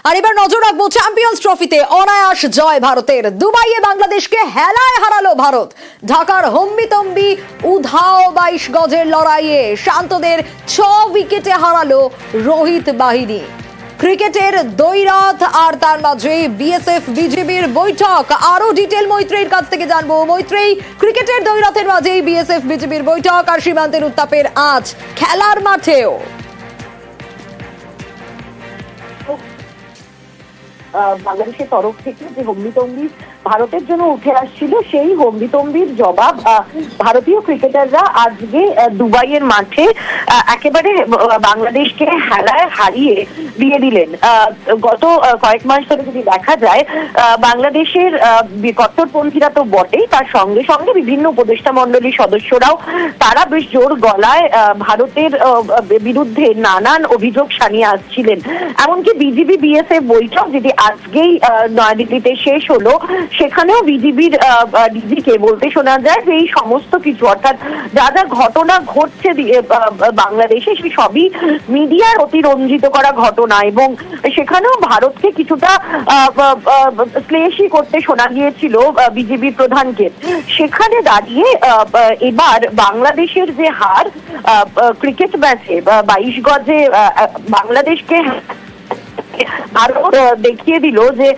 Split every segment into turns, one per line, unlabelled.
আর এবার নজর রাখবো চ্যাম্পিয়ন্স ট্রফিতে অনায়াস জয় ভারতের। দুবাইয়ে বাংলাদেশকে হেলায় হারালো ভারত। ঢাকার হম্বিতম্বি উধাও 22 গজের লড়াইয়ে শান্তদের 6 উইকেটে হারালো রোহিত বাহিনী। ক্রিকেটের দৈরাত আর তার মাঝে বিএসএফ বিজিবির বৈঠক। আরো ডিটেল মৈত্রীর কাছ থেকে জানবো। মৈত্রী, ক্রিকেটের দৈরাতের মাঝেই বিএসএফ বিজিবির বৈঠক আর সীমান্তের উত্তাপের আঁচ খেলার মাঠেও।
বাংলাদেশের তরফ থেকে যে হম্বিতম্বি ভারতের জন্য উঠে আসছিল, সেই হম্বিতম্বির জবাব ভারতীয় ক্রিকেটাররা আজকে দুবাইয়ের মাঠে একেবারে বাংলাদেশকে হেলায় হারিয়ে দিয়ে দিলেন। গত কয়েক মাস ধরে যদি দেখা যায়, বাংলাদেশের কট্টরপন্থীরা তো বটেই, তার সঙ্গে সঙ্গে বিভিন্ন উপদেষ্টা মণ্ডলীর সদস্যরাও তারা বেশ জোর গলায় ভারতের বিরুদ্ধে নানান অভিযোগ সানিয়ে আসছিলেন। এমনকি বিজিবি বিএসএফ বৈঠক যদি আজকেই নয়াদিল্লিতে শেষ হলো, সেখানেও বিজিবির ডিজিকে বলতে শোনা যায় যে এই সমস্ত কিছু, অর্থাৎ যা যা ঘটনা ঘটছে বাংলাদেশে, সেই সবই মিডিয়ার অতিরঞ্জিত করা ঘটনা, এবং সেখানেও ভারতকে কিছুটা শ্লেষই করতে শোনা গিয়েছিল বিজিবির প্রধানকে। সেখানে দাঁড়িয়ে এবার বাংলাদেশের যে হার ক্রিকেট ম্যাচে 22 গজে বাংলাদেশকে আরো দেখিয়ে দিল যে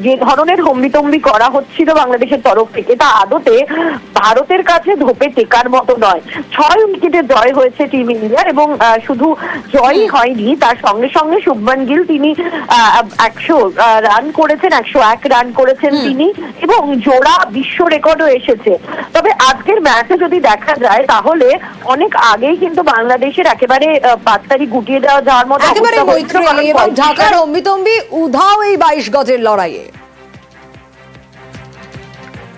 যে ধরনের হম্বিতম্বি করা হচ্ছিল বাংলাদেশের তরফ থেকে, তা আদতে ভারতের কাছে ধোপে টেকার মতো নয়। 6 উইকেটে জয় হয়েছে টিম ইন্ডিয়ার, এবং শুধু জয়ই হয়নি, তার সঙ্গে সঙ্গে শুভমান গিল তিনি 100 রান করেছেন, 101 রান করেছেন তিনি, এবং জোড়া বিশ্ব রেকর্ডও এসেছে। তবে আজকের ম্যাচে যদি দেখা যায়, তাহলে অনেক আগেই কিন্তু বাংলাদেশের একেবারে পাঁচতারি গুটিয়ে দেওয়া যাওয়ার মতো
ঢাকার হম্বিতম্বি উধাও এই 22 গজের লড়াইয়ে।